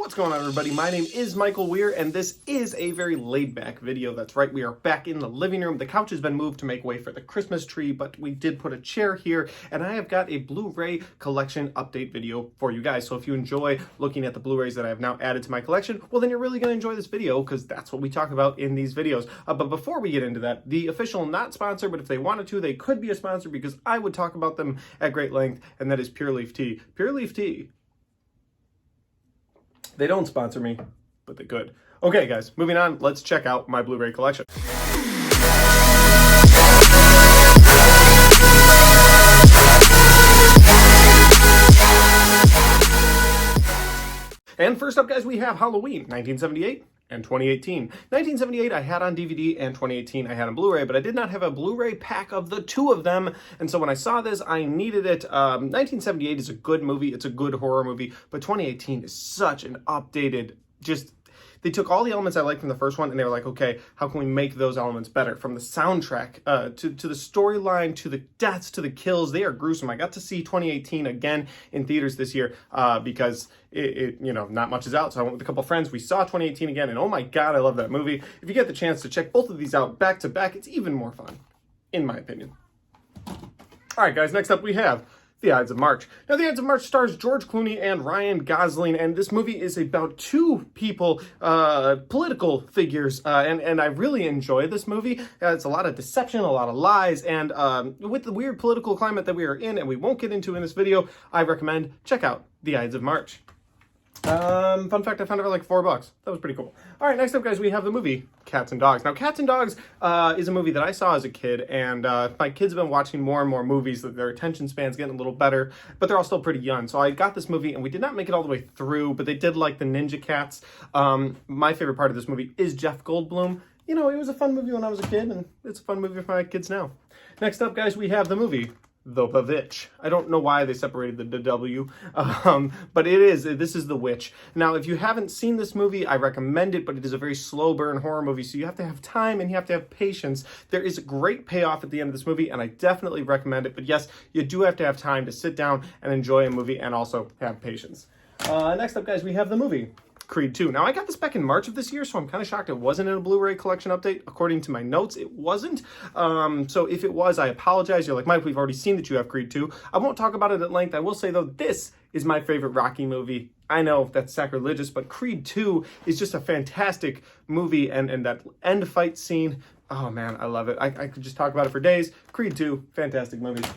What's going on, everybody? My name is Michael Weir, and this is a very laid-back video. That's right, we are back in the living room. The couch has been moved to make way for the Christmas tree, but we did put a chair here, and I have got a Blu-ray collection update video for you guys. So if you enjoy looking at the Blu-rays that I have now added to my collection, well, then you're really going to enjoy this video, because that's what we talk about in these videos. But before we get into that, the official not sponsor, but if they wanted to, they could be a sponsor, because I would talk about them at great length, and that is Pure Leaf Tea. Pure Leaf Tea. They don't sponsor me, but they could. Okay, guys, moving on. Let's check out my Blu-ray collection. And first up, guys, we have Halloween, 1978 and 2018. 1978 I had on DVD and 2018 I had on Blu-ray, but I did not have a Blu-ray pack of the two of them, and so when I saw this, I needed it. 1978 is a good movie, it's a good horror movie, but 2018 is such an updated, they took all the elements I liked from the first one and they were like, okay, how can we make those elements better? From the soundtrack to the storyline, to the deaths, to the kills, they are gruesome. I got to see 2018 again in theaters this year because not much is out. So I went with a couple friends. We saw 2018 again, and oh my God, I love that movie. If you get the chance to check both of these out back to back, it's even more fun, in my opinion. All right, guys, next up we have The Ides of March. Now, The Ides of March stars George Clooney and Ryan Gosling, and this movie is about two people, political figures, and I really enjoy this movie. It's a lot of deception, a lot of lies, and with the weird political climate that we are in, and we won't get into in this video, I recommend check out The Ides of March. Fun fact, I found it for like $4. That was pretty cool. All right, next up, guys, we have the movie Cats and Dogs. Now, Cats and Dogs is a movie that I saw as a kid, and my kids have been watching more and more movies. Their attention span's getting a little better, but they're all still pretty young. So I got this movie, and we did not make it all the way through, but they did like the Ninja Cats. My favorite part of this movie is Jeff Goldblum. You know, it was a fun movie when I was a kid, and it's a fun movie for my kids now. Next up, guys, we have the movie The Witch. I don't know why they separated the W, but this is The Witch. Now, if you haven't seen this movie, I recommend it, but it is a very slow burn horror movie, so you have to have time and you have to have patience. There is a great payoff at the end of this movie, and I definitely recommend it, but yes, you do have to have time to sit down and enjoy a movie and also have patience. Next up, guys, we have the movie Creed 2. Now, I got this back in March of this year, so I'm kind of shocked it wasn't in a Blu-ray collection update. According to my notes, it wasn't. So if it was, I apologize. You're like, Mike, we've already seen that you have Creed 2. I won't talk about it at length. I will say, though, this is my favorite Rocky movie. I know that's sacrilegious, but Creed 2 is just a fantastic movie, and that end fight scene, oh man, I love it. I could just talk about it for days. Creed 2, fantastic movie.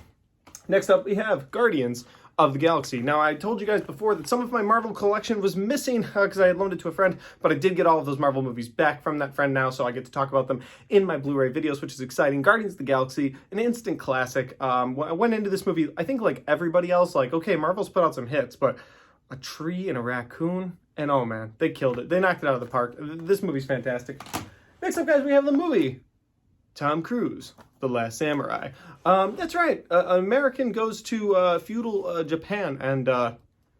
Next up, we have Guardians of the Galaxy. Now, I told you guys before that some of my Marvel collection was missing because I had loaned it to a friend, but I did get all of those Marvel movies back from that friend now, so I get to talk about them in my Blu-ray videos, which is exciting. Guardians of the Galaxy, an instant classic. I went into this movie, I think like everybody else, like, okay, Marvel's put out some hits, but a tree and a raccoon, and oh man, they killed it. They knocked it out of the park. This movie's fantastic. Next up, guys, we have the movie Tom Cruise, The Last Samurai. That's right. An American goes to feudal Japan and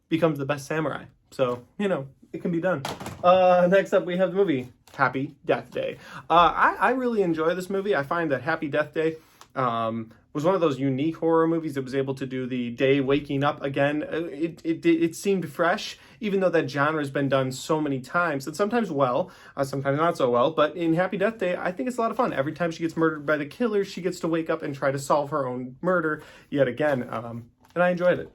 becomes the best samurai. So, you know, it can be done. Next up, we have the movie Happy Death Day. I really enjoy this movie. I find that Happy Death Day was one of those unique horror movies that was able to do the day waking up again. It seemed fresh, even though that genre has been done so many times, and sometimes well, sometimes not so well. But in Happy Death Day, I think it's a lot of fun. Every time she gets murdered by the killer, she gets to wake up and try to solve her own murder yet again, and I enjoyed it.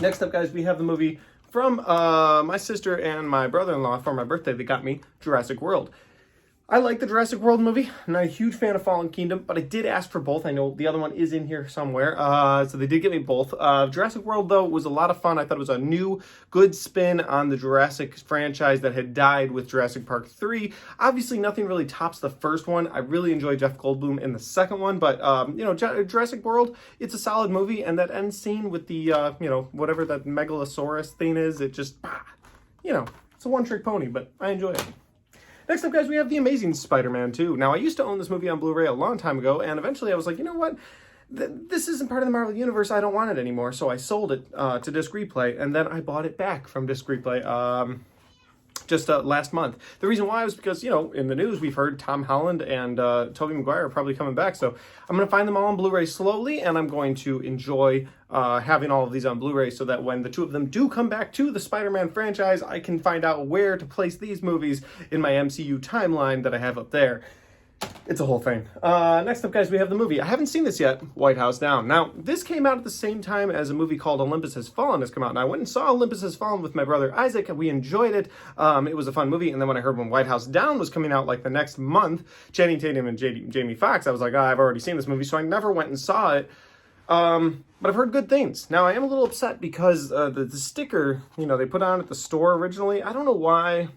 Next up, guys, we have the movie from my sister and my brother-in-law for my birthday. They got me Jurassic World. I like the Jurassic World movie. I'm not a huge fan of Fallen Kingdom, but I did ask for both. I know the other one is in here somewhere, so they did get me both. Jurassic World, though, was a lot of fun. I thought it was a new, good spin on the Jurassic franchise that had died with Jurassic Park 3. Obviously, nothing really tops the first one. I really enjoyed Jeff Goldblum in the second one, but, Jurassic World, it's a solid movie, and that end scene with the, whatever that Megalosaurus thing is, it just, it's a one-trick pony, but I enjoy it. Next up, guys, we have The Amazing Spider-Man 2. Now, I used to own this movie on Blu-ray a long time ago, and eventually I was like, you know what? This isn't part of the Marvel Universe. I don't want it anymore. So I sold it to Disc Replay, and then I bought it back from Disc Replay. just last month. The reason why was because, you know, in the news we've heard Tom Holland and Tobey Maguire are probably coming back. So I'm going to find them all on Blu-ray slowly, and I'm going to enjoy having all of these on Blu-ray so that when the two of them do come back to the Spider-Man franchise, I can find out where to place these movies in my MCU timeline that I have up there. It's a whole thing. Next up, guys, we have the movie. I haven't seen this yet, White House Down. Now, this came out at the same time as a movie called Olympus Has Fallen has come out, and I went and saw Olympus Has Fallen with my brother Isaac, and we enjoyed it. It was a fun movie, and then when I heard when White House Down was coming out, like, the next month, Channing Tatum and Jamie Foxx, I was like, I've already seen this movie, so I never went and saw it. But I've heard good things. Now, I am a little upset because the sticker, you know, they put on at the store originally, I don't know why.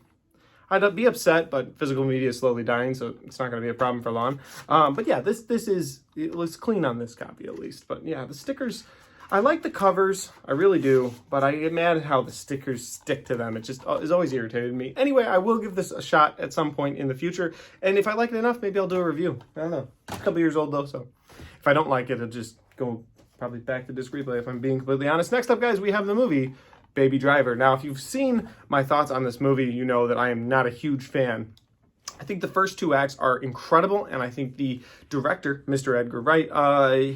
I'd be upset, but physical media is slowly dying, so it's not going to be a problem for long. But yeah, this is, it looks clean on this copy at least. But yeah, the stickers, I like the covers, I really do, but I get mad at how the stickers stick to them. It just is always irritated me. Anyway, I will give this a shot at some point in the future, and if I like it enough, maybe I'll do a review. I don't know. It's a couple years old though, so if I don't like it, I'll just go probably back to disc replay if I'm being completely honest. Next up, guys, we have the movie Baby Driver. Now, if you've seen my thoughts on this movie, you know that I am not a huge fan. I think the first two acts are incredible, and I think the director, Mr. Edgar Wright,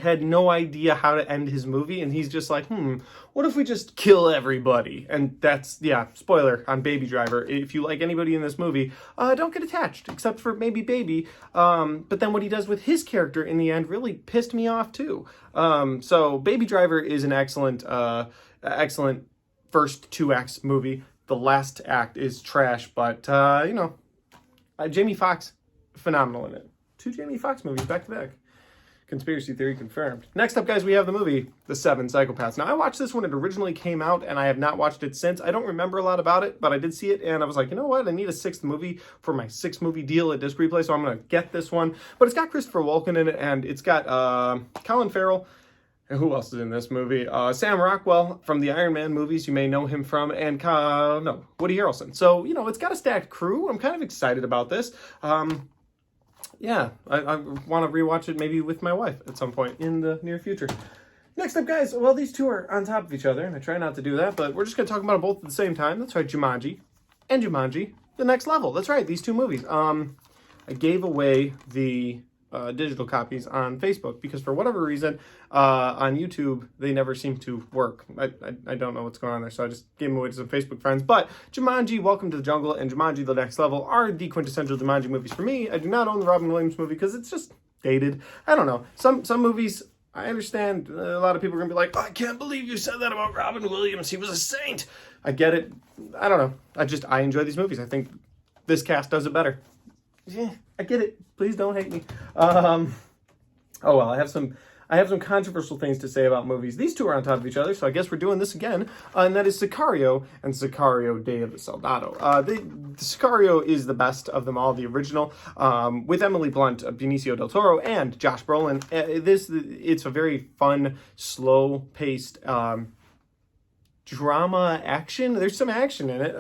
had no idea how to end his movie, and he's just like, what if we just kill everybody? And that's, yeah, spoiler on Baby Driver. If you like anybody in this movie, don't get attached, except for maybe Baby. But then what he does with his character in the end really pissed me off, too. So Baby Driver is an excellent first two acts movie. The last act is trash, but you know, Jamie Foxx, phenomenal in it. Two Jamie Foxx movies back to back. Conspiracy theory confirmed. Next up, guys, we have the movie The Seven Psychopaths. Now, I watched this when it originally came out, and I have not watched it since. I don't remember a lot about it, but I did see it, and I was like, you know what? I need a sixth movie for my 6-movie deal at Disc Replay, so I'm going to get this one. But it's got Christopher Walken in it, and it's got Colin Farrell. And who else is in this movie? Sam Rockwell from the Iron Man movies, you may know him from, and Woody Harrelson. So, you know, it's got a stacked crew. I'm kind of excited about this. Yeah, I want to rewatch it maybe with my wife at some point in the near future. Next up, guys, well, these two are on top of each other, and I try not to do that, but we're just going to talk about them both at the same time. That's right, Jumanji and Jumanji, The Next Level. That's right, these two movies. I gave away the digital copies on Facebook because for whatever reason on YouTube they never seem to work. I don't know what's going on there, so I just gave them away to some Facebook friends. But Jumanji, Welcome to the Jungle, and Jumanji, The Next Level are the quintessential Jumanji movies for me. I do not own the Robin Williams movie because it's just dated. I don't know. Some movies, I understand a lot of people are going to be like, I can't believe you said that about Robin Williams. He was a saint. I get it. I don't know. I enjoy these movies. I think this cast does it better. Yeah, I get it. Please don't hate me. Oh well, I have some controversial things to say about movies. These two are on top of each other, so I guess we're doing this again. And that is Sicario and Sicario: Day of the Soldado. The Sicario is the best of them all, the original, with Emily Blunt, Benicio del Toro, and Josh Brolin. It's a very fun, slow-paced drama action. There's some action in it.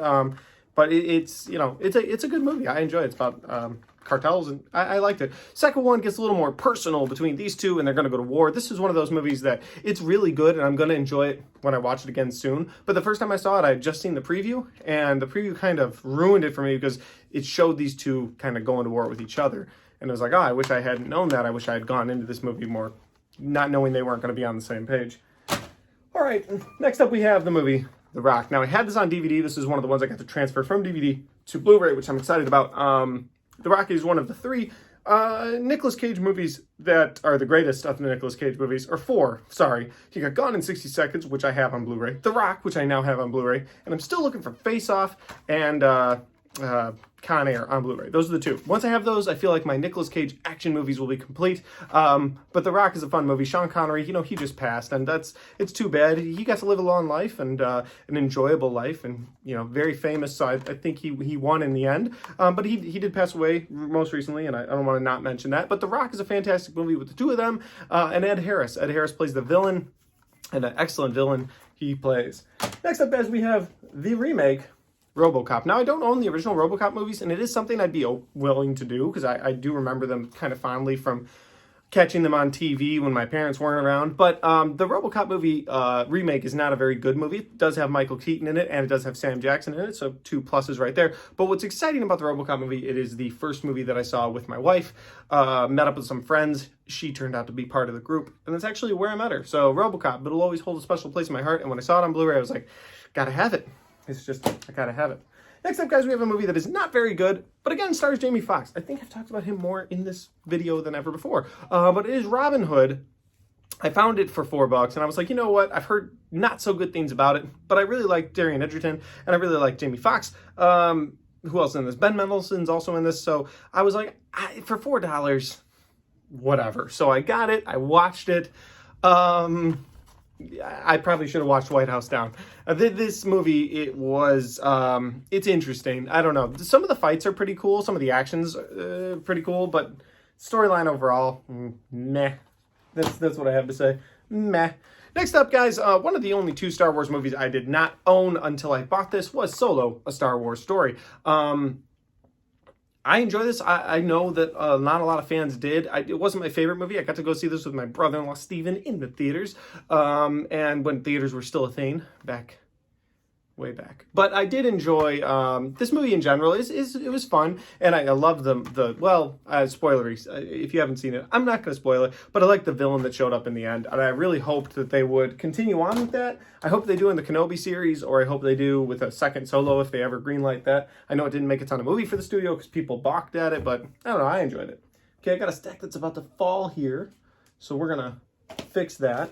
But it's a good movie. I enjoy it. It's about cartels, and I liked it. Second one gets a little more personal between these two, and they're going to go to war. This is one of those movies that it's really good, and I'm going to enjoy it when I watch it again soon. But the first time I saw it, I had just seen the preview, and the preview kind of ruined it for me because it showed these two kind of going to war with each other. And it was like, I wish I hadn't known that. I wish I had gone into this movie more not knowing they weren't going to be on the same page. All right, next up we have the movie The Rock. Now, I had this on DVD. This is one of the ones I got to transfer from DVD to Blu-ray, which I'm excited about. The Rock is one of the 3 Nicolas Cage movies that are the greatest of the Nicolas Cage movies, or 4, sorry. You got Gone in 60 Seconds, which I have on Blu-ray, The Rock, which I now have on Blu-ray, and I'm still looking for Face Off and Con Air on Blu-ray. Those are the 2. Once I have those, I feel like my Nicolas Cage action movies will be complete. But The Rock is a fun movie. Sean Connery, he just passed, and it's too bad. He got to live a long life and an enjoyable life, and very famous. So I think he won in the end. But he did pass away most recently, and I don't want to not mention that. But The Rock is a fantastic movie with the 2 of them, and Ed Harris. Ed Harris plays the villain, and an excellent villain he plays. Next up, guys, we have the remake RoboCop. Now, I don't own the original RoboCop movies, and it is something I'd be willing to do, because I do remember them kind of fondly from catching them on TV when my parents weren't around. But the RoboCop movie remake is not a very good movie. It does have Michael Keaton in it, and it does have Sam Jackson in it, so 2 pluses right there. But what's exciting about the RoboCop movie, it is the first movie that I saw with my wife. Met up with some friends. She turned out to be part of the group, and that's actually where I met her. So RoboCop, it'll always hold a special place in my heart, and when I saw it on Blu-ray, I was like, gotta have it. It's just, I gotta have it. Next up, guys, we have a movie that is not very good, but again, stars Jamie Foxx. I think I've talked about him more in this video than ever before. But it is Robin Hood. I found it for $4, and I was like, you know what? I've heard not so good things about it, but I really like Darian Edgerton, and I really like Jamie Foxx. Who else is in this? Ben Mendelsohn's also in this, so I was like, for $4, whatever. So I got it. I watched it. I probably should have watched White House Down. This movie, it was, it's interesting. I don't know. Some of the fights are pretty cool. Some of the actions pretty cool, but storyline overall, meh. That's what I have to say. Meh. Next up, guys, one of the only 2 Star Wars movies I did not own until I bought this was Solo, A Star Wars Story. I enjoy this. I know that not a lot of fans did. It wasn't my favorite movie. I got to go see this with my brother-in-law, Steven, in the theaters. And when theaters were still a thing, way back. But I did enjoy this movie in general. It was fun, and I love spoileries. If you haven't seen it, I'm not going to spoil it, but I like the villain that showed up in the end, and I really hoped that they would continue on with that. I hope they do in the Kenobi series, or I hope they do with a second Solo if they ever greenlight that. I know it didn't make a ton of movie for the studio because people balked at it, but I don't know, I enjoyed it. Okay, I got a stack that's about to fall here, so we're going to fix that.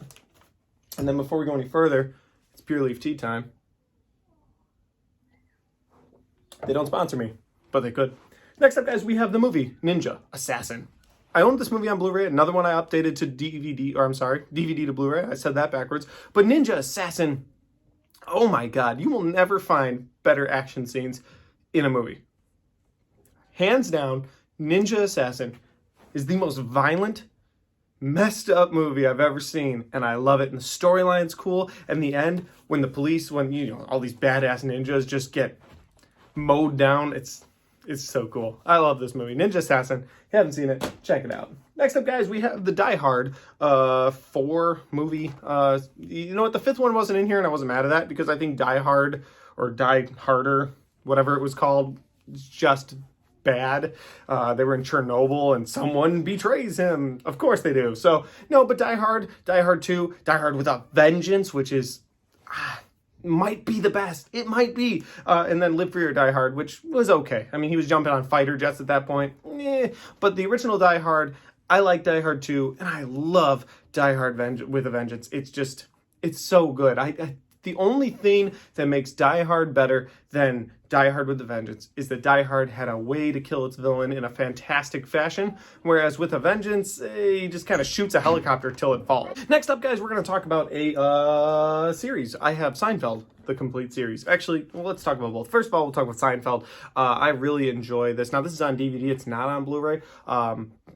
And then before we go any further, it's Pure Leaf Tea time. They don't sponsor me, but they could. Next up, guys, we have the movie Ninja Assassin. I owned this movie on Blu-ray. Another one I updated to DVD to Blu-ray. I said that backwards. But Ninja Assassin, oh my God, you will never find better action scenes in a movie. Hands down, Ninja Assassin is the most violent, messed up movie I've ever seen, and I love it. And the storyline's cool. And the end, when all these badass ninjas just get mowed down, it's so cool. I love this movie, Ninja Assassin. If you haven't seen it, check it out. Next up, guys, we have the Die Hard 4 movie. You know what? The 5th one wasn't in here, and I wasn't mad at that because I think Die Hard or Die Harder, whatever it was called, is just bad. They were in Chernobyl, and someone betrays him. Of course they do. So no, but Die Hard 2, Die Hard with a Vengeance, which is might be the best. It might be. And then Live Free or Die Hard, which was okay. I mean, he was jumping on fighter jets at that point. But the original Die Hard, I like Die Hard 2, and I love Die Hard with a Vengeance. It's so good. The only thing that makes Die Hard better than Die Hard with a Vengeance is that Die Hard had a way to kill its villain in a fantastic fashion, whereas with a Vengeance, he just kind of shoots a helicopter till it falls. Next up, guys, we're going to talk about a series. I have Seinfeld, the complete series. Actually, well, let's talk about both. First of all, we'll talk about Seinfeld. I really enjoy this. Now, this is on DVD. It's not on Blu-ray.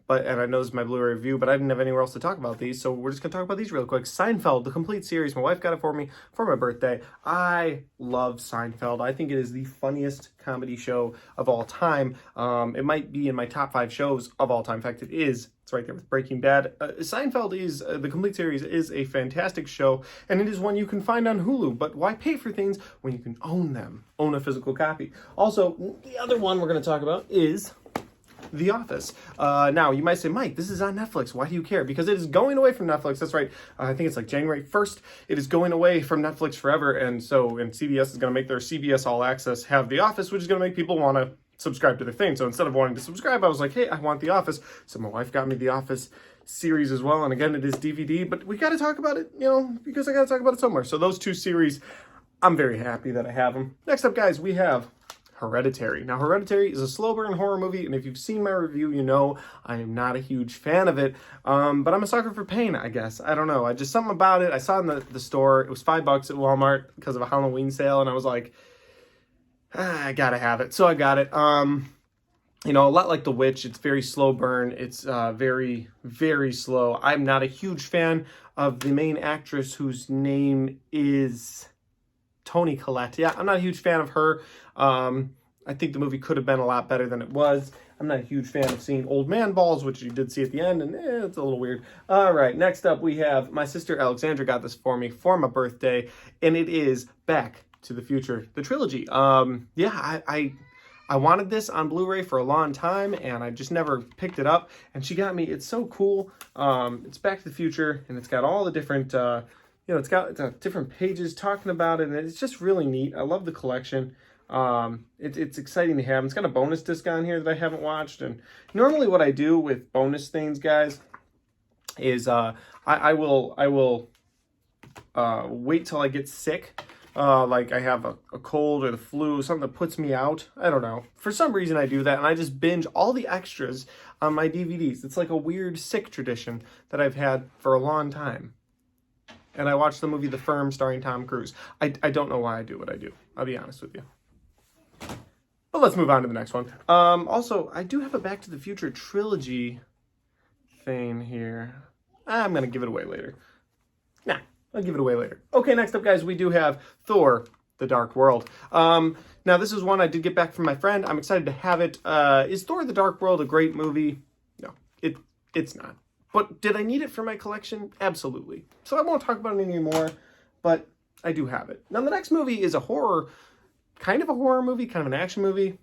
And I know this is my Blu-ray review, but I didn't have anywhere else to talk about these, so we're just going to talk about these real quick. Seinfeld, the complete series. My wife got it for me for my birthday. I love Seinfeld. I think it is the funniest comedy show of all time. It might be in my top 5 shows of all time. In fact, it is. It's right there with Breaking Bad. Seinfeld is, the complete series is a fantastic show, and it is one you can find on Hulu. But why pay for things when you can own them? Own a physical copy. Also, the other one we're going to talk about is The Office. Now, you might say, Mike, this is on Netflix. Why do you care? Because it is going away from Netflix. That's right. I think it's like January 1st. It is going away from Netflix forever. And CBS is going to make their CBS All Access have The Office, which is going to make people want to subscribe to their thing. So instead of wanting to subscribe, I was like, hey, I want The Office. So my wife got me The Office series as well. And again, it is DVD. But we got to talk about it, because I got to talk about it somewhere. So those 2 series, I'm very happy that I have them. Next up, guys, we have Hereditary. Now, Hereditary is a slow burn horror movie, and if you've seen my review, you know I am not a huge fan of it, but I'm a sucker for pain, I guess. I don't know. Just something about it. I saw it in the store. It was $5 at Walmart because of a Halloween sale, and I was like, I gotta have it. So I got it. A lot like The Witch. It's very slow burn. It's very, very slow. I'm not a huge fan of the main actress whose name is Toni Collette. Yeah, I'm not a huge fan of her. I think the movie could have been a lot better than it was. I'm not a huge fan of seeing old man balls, which you did see at the end, and it's a little weird. All right, next up we have my sister Alexandra got this for me for my birthday, and it is Back to the Future, the trilogy. Yeah, I wanted this on Blu-ray for a long time, and I just never picked it up, and she got me. It's so cool. It's Back to the Future, and it's got all the different, it's got different pages talking about it, and it's just really neat. I love the collection. It's exciting to have. It's got a bonus disc on here that I haven't watched, and normally what I do with bonus things, guys, is I will wait till I get sick. Like I have a cold or the flu, something that puts me out. I don't know. For some reason I do that, and I just binge all the extras on my DVDs. It's like a weird sick tradition that I've had for a long time. And I watched the movie The Firm starring Tom Cruise. I don't know why I do what I do. I'll be honest with you. But let's move on to the next one. Also, I do have a Back to the Future trilogy thing here. I'm going to give it away later. Nah, I'll give it away later. Okay, next up, guys, we do have Thor, The Dark World. Now, this is one I did get back from my friend. I'm excited to have it. Is Thor, The Dark World a great movie? No, it's not. But did I need it for my collection? Absolutely. So I won't talk about it anymore, but I do have it. Now, the next movie is a horror, kind of a horror movie, kind of an action movie.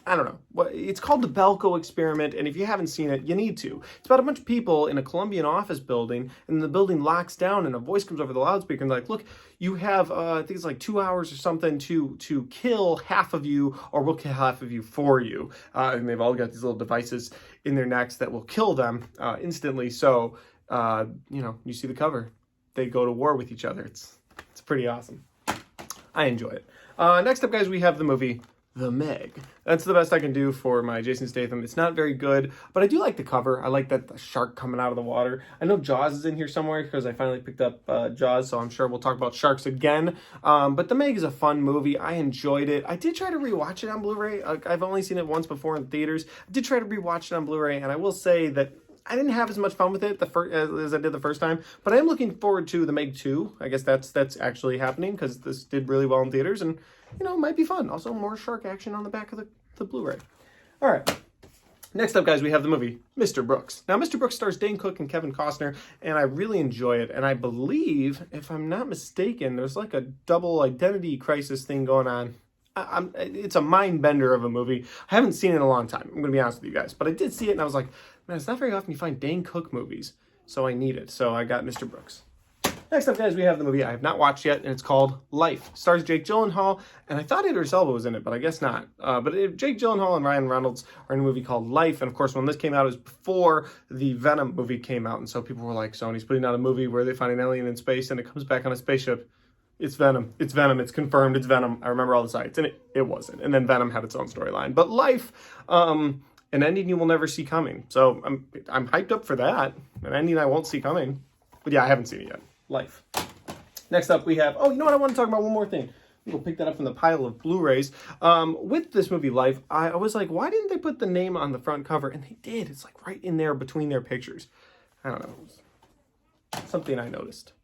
I don't know. It's called The Belko Experiment, and if you haven't seen it, you need to. It's about a bunch of people in a Colombian office building, and the building locks down, and a voice comes over the loudspeaker and like, look, you have, I think it's like 2 hours or something to kill half of you, or we'll kill half of you for you. And they've all got these little devices in their necks that will kill them instantly. So, you see the cover. They go to war with each other. It's pretty awesome. I enjoy it. Next up, guys, we have the movie The Meg. That's the best I can do for my Jason Statham. It's not very good, but I do like the cover. I like that the shark coming out of the water. I know Jaws is in here somewhere because I finally picked up Jaws, so I'm sure we'll talk about sharks again. But The Meg is a fun movie. I enjoyed it. I did try to rewatch it on Blu-ray. I've only seen it once before in theaters. I did try to rewatch it on Blu-ray, and I will say that I didn't have as much fun with it as I did the first time, but I am looking forward to The Meg 2. I guess that's actually happening because this did really well in theaters, and it might be fun. Also, more shark action on the back of the Blu-ray. All right. Next up, guys, we have the movie Mr. Brooks. Now, Mr. Brooks stars Dane Cook and Kevin Costner, and I really enjoy it. And I believe, if I'm not mistaken, there's like a double identity crisis thing going on. It's a mind bender of a movie. I haven't seen it in a long time. I'm going to be honest with you guys. But I did see it, and I was like, man, it's not very often you find Dane Cook movies. So I need it. So I got Mr. Brooks. Next up, guys, we have the movie I have not watched yet, and it's called Life. It stars Jake Gyllenhaal, and I thought Idris Elba was in it, but I guess not. Jake Gyllenhaal and Ryan Reynolds are in a movie called Life, and of course, when this came out, it was before the Venom movie came out, and so people were like, Sony's putting out a movie where they find an alien in space, and it comes back on a spaceship. It's Venom. It's Venom. It's confirmed. It's Venom. I remember all the sites, and it wasn't. And then Venom had its own storyline. But Life, an ending you will never see coming. So I'm hyped up for that. An ending I won't see coming. But yeah, I haven't seen it yet. Life. Next up, we have, I want to talk about one more thing. We'll pick that up from the pile of Blu-rays. With this movie, Life, I was like, why didn't they put the name on the front cover? And they did. It's like right in there between their pictures. I don't know. Something I noticed.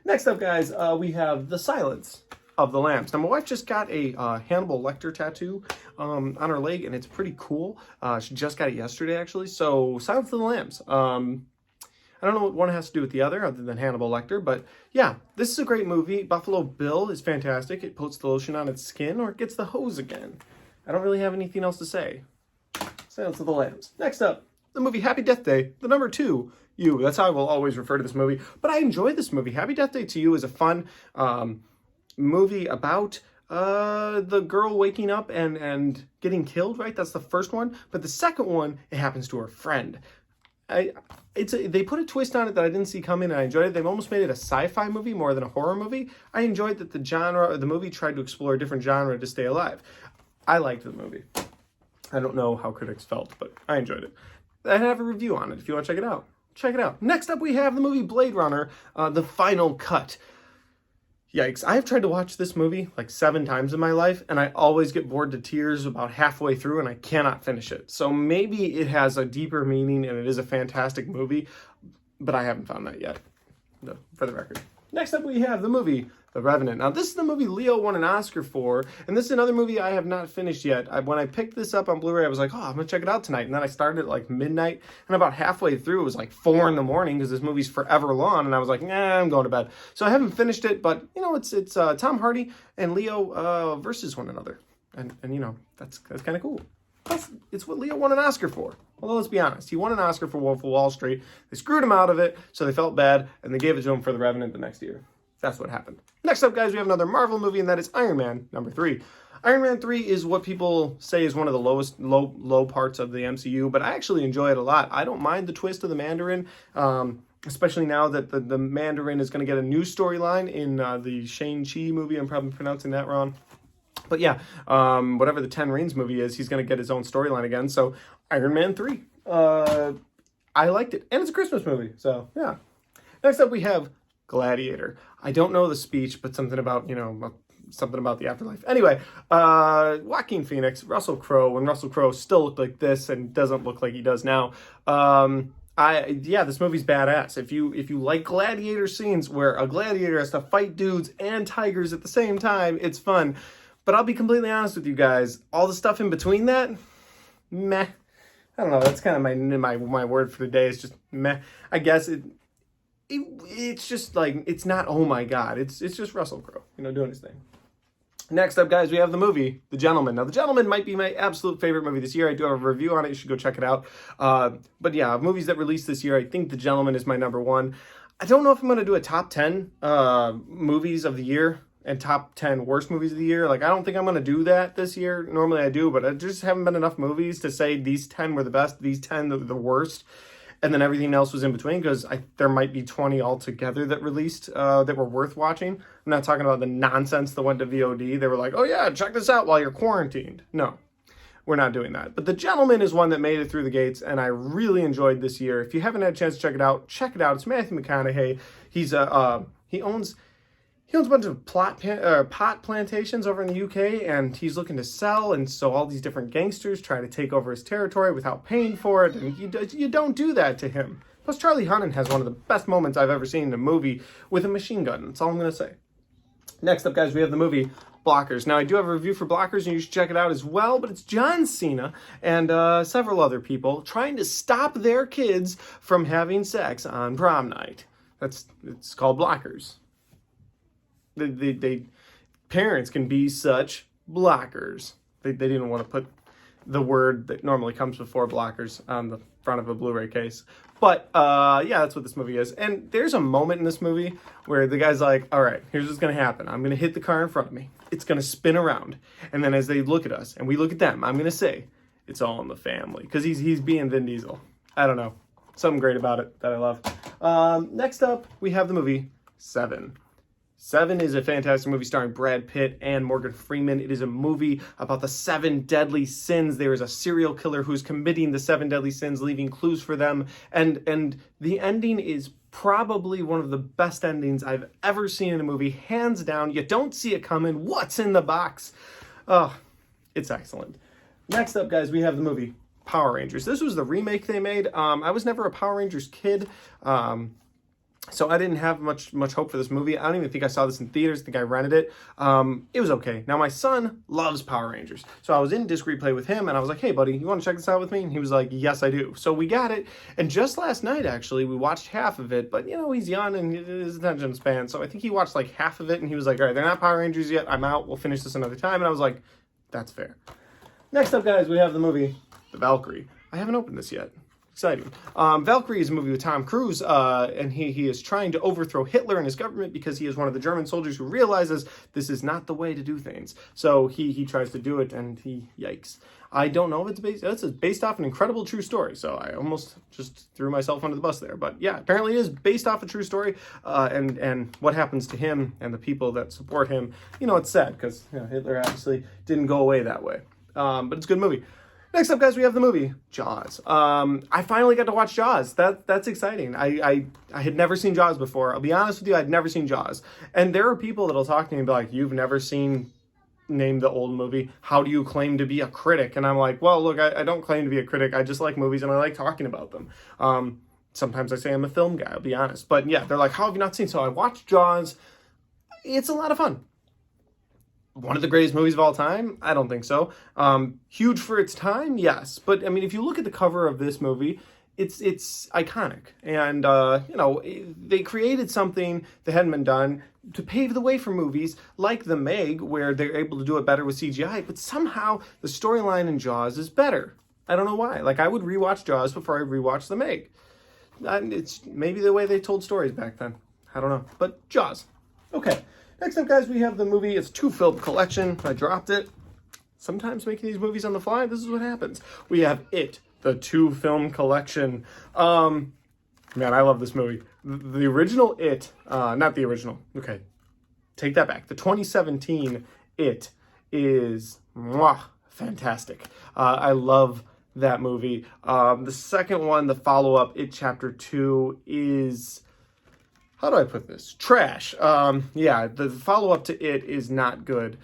Next up, guys, we have The Silence of the Lambs. Now, my wife just got a Hannibal Lecter tattoo on her leg, and it's pretty cool. She just got it yesterday, actually. So, Silence of the Lambs. I don't know what one has to do with the other than Hannibal Lecter, but yeah, this is a great movie. Buffalo Bill is fantastic. It puts the lotion on its skin or it gets the hose again. I don't really have anything else to say. Silence of the Lambs. Next up, the movie Happy Death Day, the number 2, You. That's how I will always refer to this movie, but I enjoy this movie. Happy Death Day to You is a fun movie about the girl waking up and getting killed, right? That's the first one. But the second one, it happens to her friend. They put a twist on it that I didn't see coming, and I enjoyed it. They've almost made it a sci-fi movie more than a horror movie. I enjoyed that the genre, or the movie tried to explore a different genre to stay alive. I liked the movie. I don't know how critics felt, but I enjoyed it. I have a review on it if you want to check it out. Check it out. Next up, we have the movie Blade Runner, The Final Cut. Yikes. I have tried to watch this movie like 7 times in my life, and I always get bored to tears about halfway through, and I cannot finish it. So maybe it has a deeper meaning, and it is a fantastic movie, but I haven't found that yet, for the record. Next up, we have the movie The Revenant. Now, this is the movie Leo won an Oscar for, and this is another movie I have not finished yet. When I picked this up on Blu-ray, I was like, oh, I'm going to check it out tonight. And then I started at like midnight, and about halfway through, it was like 4 in the morning because this movie's forever long, and I was like, nah, I'm going to bed. So I haven't finished it, but, you know, it's Tom Hardy and Leo versus one another. And you know, that's kind of cool. Plus, it's what Leo won an Oscar for. Although, let's be honest, he won an Oscar for Wolf of Wall Street. They screwed him out of it, so they felt bad, and they gave it to him for The Revenant the next year. That's what happened. Next up, guys, we have another Marvel movie, and that is Iron Man #3. Iron Man 3 is what people say is one of the lowest low parts of the MCU, but I actually enjoy it a lot. I don't mind the twist of the Mandarin, especially now that the Mandarin is going to get a new storyline in the Shang-Chi movie. I'm probably pronouncing that wrong. But yeah, whatever the Ten Rings movie is, he's going to get his own storyline again. So Iron Man 3. I liked it. And it's a Christmas movie. So yeah. Next up, we have Gladiator. I don't know the speech, but something about, you know, something about the afterlife. Anyway, Joaquin Phoenix, Russell Crowe, when Russell Crowe still looked like this and doesn't look like he does now. Yeah, this movie's badass. If you like gladiator scenes where a gladiator has to fight dudes and tigers at the same time, it's fun. But I'll be completely honest with you guys, all the stuff in between that, meh. I don't know, that's kind of my word for the day. It's just meh. I guess it's just like, it's not, oh my God. It's just Russell Crowe, you know, doing his thing. Next up, guys, we have the movie, The Gentleman. Now, The Gentleman might be my absolute favorite movie this year. I do have a review on it. You should go check it out. But yeah, movies that released this year, I think The Gentleman is my #1. I don't know if I'm going to do a top 10 movies of the year and top 10 worst movies of the year. Like, I don't think I'm going to do that this year. Normally I do, but I just haven't been enough movies to say these 10 were the best, these 10 the worst, and then everything else was in between, because there might be 20 altogether that released that were worth watching. I'm not talking about the nonsense that went to VOD. They were like, oh yeah, check this out while you're quarantined. No, we're not doing that. But The Gentleman is one that made it through the gates, and I really enjoyed this year. If you haven't had a chance to check it out, check it out. It's Matthew McConaughey. He owns a bunch of pot plantations over in the UK, and he's looking to sell, and so all these different gangsters try to take over his territory without paying for it, and you don't do that to him. Plus, Charlie Hunnam has one of the best moments I've ever seen in a movie with a machine gun. That's all I'm going to say. Next up, guys, we have the movie Blockers. Now, I do have a review for Blockers, and you should check it out as well, but it's John Cena and several other people trying to stop their kids from having sex on prom night. It's called Blockers. Parents can be such blockers. They didn't want to put the word that normally comes before blockers on the front of a Blu-ray case. But yeah, that's what this movie is. And there's a moment in this movie where the guy's like, all right, here's what's going to happen. I'm going to hit the car in front of me. It's going to spin around. And then as they look at us and we look at them, I'm going to say, it's all in the family. Because he's being Vin Diesel. I don't know. Something great about it that I love. Next up, we have the movie Seven. Seven is a fantastic movie starring Brad Pitt and Morgan Freeman. It is a movie about the 7 deadly sins. There is a serial killer who's committing the 7 deadly sins, leaving clues for them. And the ending is probably one of the best endings I've ever seen in a movie. Hands down. You don't see it coming. What's in the box? Oh, it's excellent. Next up, guys, we have the movie Power Rangers. This was the remake they made. I was never a Power Rangers kid. So I didn't have much hope for this movie. I don't even think I saw this in theaters. I think I rented it. It was okay. Now, my son loves Power Rangers. So I was in Disc Replay with him, and I was like, hey, buddy, you want to check this out with me? And he was like, yes, I do. So we got it. And just last night, actually, we watched half of it. But, you know, he's young and his attention span. So I think he watched like half of it, and he was like, all right, they're not Power Rangers yet. I'm out. We'll finish this another time. And I was like, that's fair. Next up, guys, we have the movie The Valkyrie. I haven't opened this yet. Exciting. Valkyrie is a movie with Tom Cruise, and he is trying to overthrow Hitler and his government because he is one of the German soldiers who realizes this is not the way to do things. So he tries to do it, and yikes. I don't know if it's based off an incredible true story, so I almost just threw myself under the bus there. But yeah, apparently it is based off a true story, and what happens to him and the people that support him, you know, it's sad because Hitler obviously didn't go away that way. But it's a good movie. Next up, guys, we have the movie Jaws. I finally got to watch Jaws. That's exciting. I had never seen Jaws before. I'll be honest with you, I'd never seen Jaws. And there are people that'll talk to me and be like, you've never seen, name the old movie. How do you claim to be a critic? And I'm like, well, look, I don't claim to be a critic. I just like movies and I like talking about them. Sometimes I say I'm a film guy, I'll be honest. But yeah, they're like, how have you not seen? So I watched Jaws. it's a lot of fun. One of the greatest movies of all time? I don't think so. Huge for its time? Yes. But, I mean, if you look at the cover of this movie, it's iconic. And, you know, they created something that hadn't been done to pave the way for movies like The Meg, where they're able to do it better with CGI, but somehow the storyline in Jaws is better. I don't know why. Like, I would rewatch Jaws before I rewatch The Meg. It's maybe the way they told stories back then. I don't know. But Jaws. Okay. Next up, guys, we have the movie. It's a 2-film collection. I dropped it. Sometimes making these movies on the fly, this is what happens. We have It, the 2-film collection. Man, I love this movie. The original It, not the original. Okay, take that back. The 2017 It is fantastic. I love that movie. The second one, the follow-up, It Chapter 2, is... how do I put this? Trash. Yeah, the follow-up to It is not good.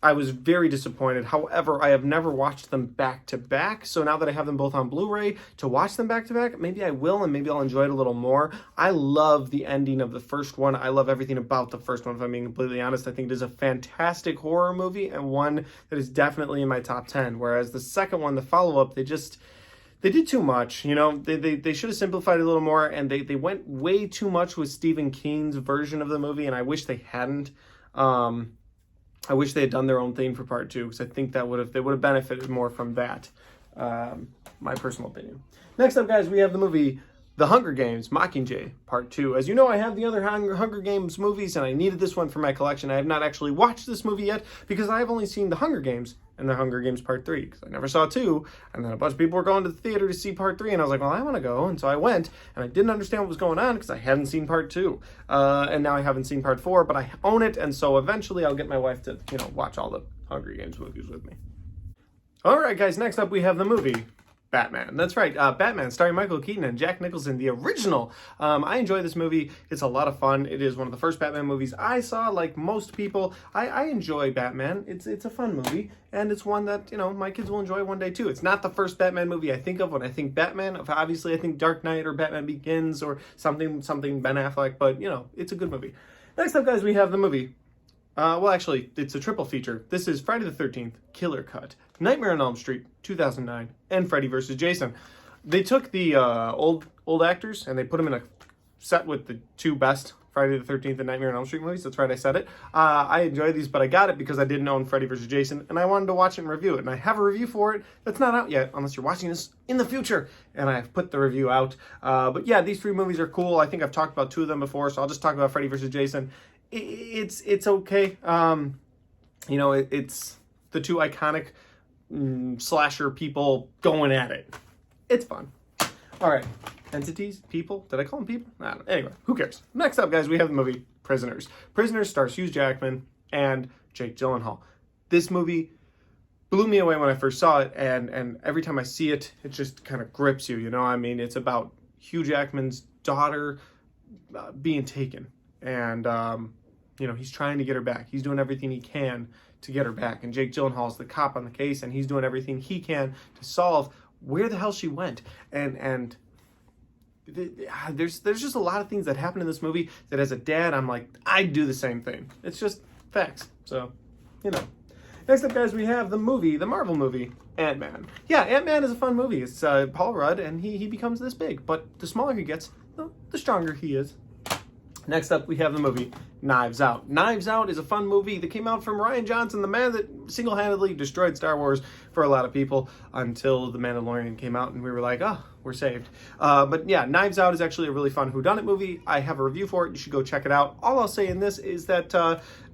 I was very disappointed. However, I have never watched them back-to-back, so now that I have them both on Blu-ray to watch them back-to-back, maybe I will, and maybe I'll enjoy it a little more. I love the ending of the first one. I love everything about the first one, if I'm being completely honest. I think it is a fantastic horror movie, and one that is definitely in my top 10, whereas the second one, the follow-up, they did too much, you know. They should have simplified it a little more, and they went way too much with Stephen King's version of the movie, and I wish they hadn't. I wish they had done their own thing for part 2, because I think they would have benefited more from that. My personal opinion. Next up, guys, we have the movie The Hunger Games: Mockingjay Part 2. As you know, I have the other Hunger Games movies, and I needed this one for my collection. I have not actually watched this movie yet, because I have only seen The Hunger Games and The Hunger Games Part 3, because I never saw 2, and then a bunch of people were going to the theater to see Part 3, and I was like, well, I want to go, and so I went, and I didn't understand what was going on, because I hadn't seen Part 2, and now I haven't seen Part 4, but I own it, and so eventually I'll get my wife to, you know, watch all the Hunger Games movies with me. Alright, guys, next up we have the movie Batman. That's right, Batman, starring Michael Keaton and Jack Nicholson, the original. I enjoy this movie. It's a lot of fun. It is one of the first Batman movies I saw. Like most people, I enjoy Batman. It's a fun movie, and it's one that, you know, my kids will enjoy one day too. It's not the first Batman movie I think of when I think Batman. Obviously, I think Dark Knight or Batman Begins or something Ben Affleck, but, you know, it's a good movie. Next up, guys, we have the movie. Well, actually, it's a triple feature. This is Friday the 13th, Killer Cut, Nightmare on Elm Street, 2009, and Freddy vs. Jason. They took the old actors and they put them in a set with the 2 best Friday the 13th and Nightmare on Elm Street movies. That's right, I said it. I enjoy these, but I got it because I didn't own Freddy vs. Jason, and I wanted to watch it and review it. And I have a review for it that's not out yet, unless you're watching this in the future. And I've put the review out. But yeah, these 3 movies are cool. I think I've talked about 2 of them before, so I'll just talk about Freddy vs. Jason. It's okay. You know, it's the 2 iconic slasher people going at it. It's fun. All right. Entities? People? Did I call them people? I don't know. Anyway, who cares? Next up, guys, we have the movie Prisoners. Prisoners stars Hugh Jackman and Jake Gyllenhaal. This movie blew me away when I first saw it, and every time I see it, it just kind of grips you, you know? I mean, it's about Hugh Jackman's daughter being taken, and you know, he's trying to get her back. He's doing everything he can to get her back. And Jake Gyllenhaal's the cop on the case, and he's doing everything he can to solve where the hell she went. And there's just a lot of things that happen in this movie that as a dad, I'm like, I'd do the same thing. It's just facts. So, you know. Next up, guys, we have the Marvel movie, Ant-Man. Yeah, Ant-Man is a fun movie. It's Paul Rudd, and he becomes this big. But the smaller he gets, the stronger he is. Next up, we have the movie Knives Out. Knives Out is a fun movie that came out from Rian Johnson, the man that single-handedly destroyed Star Wars for a lot of people until The Mandalorian came out and we were like, oh, we're saved. But yeah, Knives Out is actually a really fun whodunit movie. I have a review for it. You should go check it out. All I'll say in this is that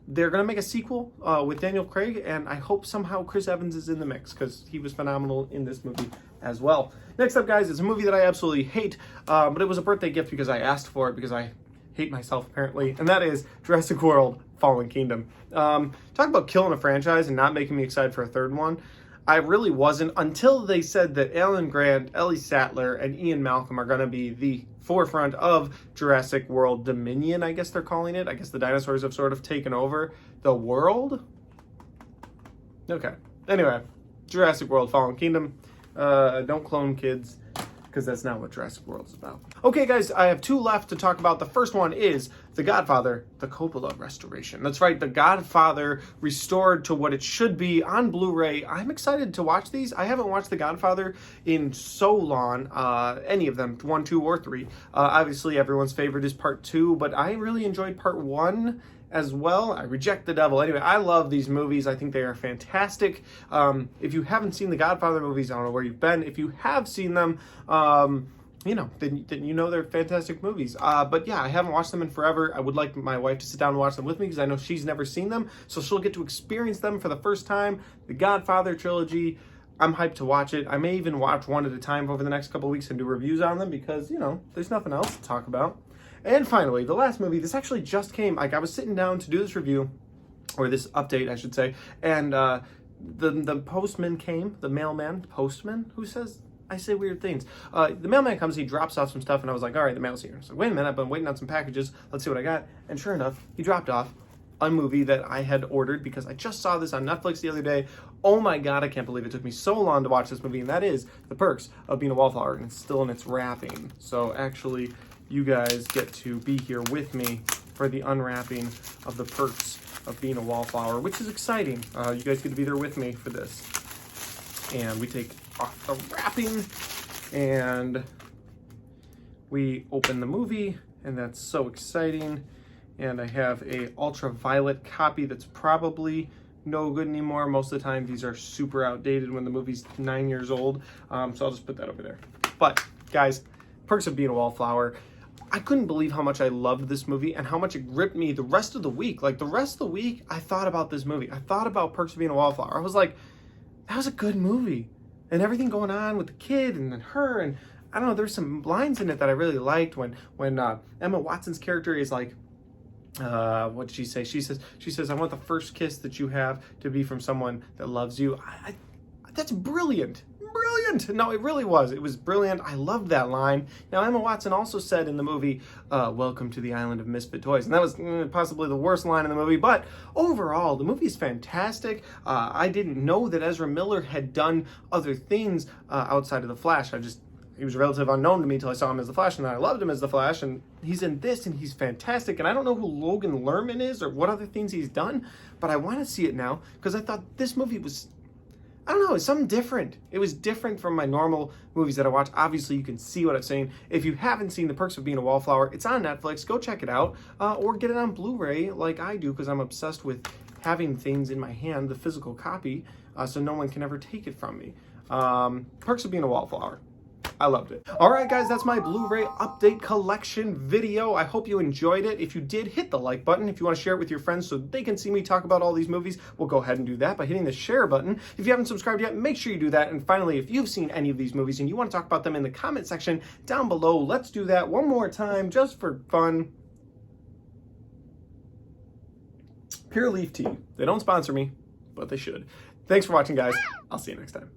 they're going to make a sequel with Daniel Craig, and I hope somehow Chris Evans is in the mix because he was phenomenal in this movie as well. Next up, guys, is a movie that I absolutely hate, but it was a birthday gift because I asked for it because I hate myself apparently, and that is Jurassic World Fallen Kingdom. Talk about killing a franchise and not making me excited for a third one. I really wasn't until they said that Alan Grant, Ellie Sattler, and Ian Malcolm are going to be the forefront of Jurassic World Dominion, I guess they're calling it. I guess the dinosaurs have sort of taken over the world. Okay. Anyway, Jurassic World Fallen Kingdom. Don't clone kids, because that's not what Jurassic World is about. Okay, guys, I have 2 left to talk about. The first one is The Godfather, the Coppola restoration. That's right, The Godfather restored to what it should be on Blu-ray. I'm excited to watch these. I haven't watched The Godfather in so long, any of them, 1, 2, or 3. Obviously, everyone's favorite is Part 2, but I really enjoyed Part 1 as well. I Reject the Devil. Anyway, I love these movies. I think they are fantastic. If you haven't seen the Godfather movies, I don't know where you've been. If you have seen them, you know, then you know they're fantastic movies. But yeah, I haven't watched them in forever. I would like my wife to sit down and watch them with me because I know she's never seen them, so she'll get to experience them for the first time. The Godfather trilogy, I'm hyped to watch it. I may even watch one at a time over the next couple of weeks and do reviews on them because, you know, there's nothing else to talk about. And finally, the last movie, this actually just came, like I was sitting down to do this review, or this update, I should say, and the postman came, the mailman, postman, who says, I say weird things. The mailman comes, he drops off some stuff, and I was like, all right, the mail's here. So wait a minute, I've been waiting on some packages. Let's see what I got. And sure enough, he dropped off a movie that I had ordered because I just saw this on Netflix the other day. Oh my God, I can't believe it took me so long to watch this movie, and that is The Perks of Being a Wallflower, and it's still in its wrapping. So actually, you guys get to be here with me for the unwrapping of The Perks of Being a Wallflower, which is exciting. You guys get to be there with me for this. And we take off the wrapping and we open the movie, and that's so exciting. And I have a ultraviolet copy that's probably no good anymore. Most of the time these are super outdated when the movie's 9 years old, so I'll just put that over there. But guys, Perks of Being a Wallflower, I couldn't believe how much I loved this movie and how much it gripped me the rest of the week. Like the rest of the week, I thought about this movie. I thought about Perks of Being a Wallflower. I was like, that was a good movie. And everything going on with the kid and then her, and I don't know, there's some lines in it that I really liked when Emma Watson's character is like, what did she say? She says, I want the first kiss that you have to be from someone that loves you. That's brilliant. Brilliant. No, it really was. It was brilliant. I loved that line. Now, Emma Watson also said in the movie, welcome to the island of misfit toys. And that was possibly the worst line in the movie. But overall, the movie is fantastic. I didn't know that Ezra Miller had done other things outside of The Flash. He was relatively unknown to me until I saw him as The Flash, and then I loved him as The Flash, and he's in this, and he's fantastic. And I don't know who Logan Lerman is or what other things he's done, but I want to see it now because I thought this movie was, I don't know, it's something different. It was different from my normal movies that I watch. Obviously, you can see what I'm saying. If you haven't seen The Perks of Being a Wallflower, it's on Netflix. Go check it out, or get it on Blu-ray like I do because I'm obsessed with having things in my hand, the physical copy, so no one can ever take it from me. Perks of Being a Wallflower. I loved it. All right, guys, that's my Blu-ray update collection video. I hope you enjoyed it. If you did, hit the like button. If you want to share it with your friends so they can see me talk about all these movies, we'll go ahead and do that by hitting the share button. If you haven't subscribed yet, make sure you do that. And finally, if you've seen any of these movies and you want to talk about them in the comment section down below, let's do that one more time just for fun. Pure Leaf Tea. They don't sponsor me, but they should. Thanks for watching, guys. I'll see you next time.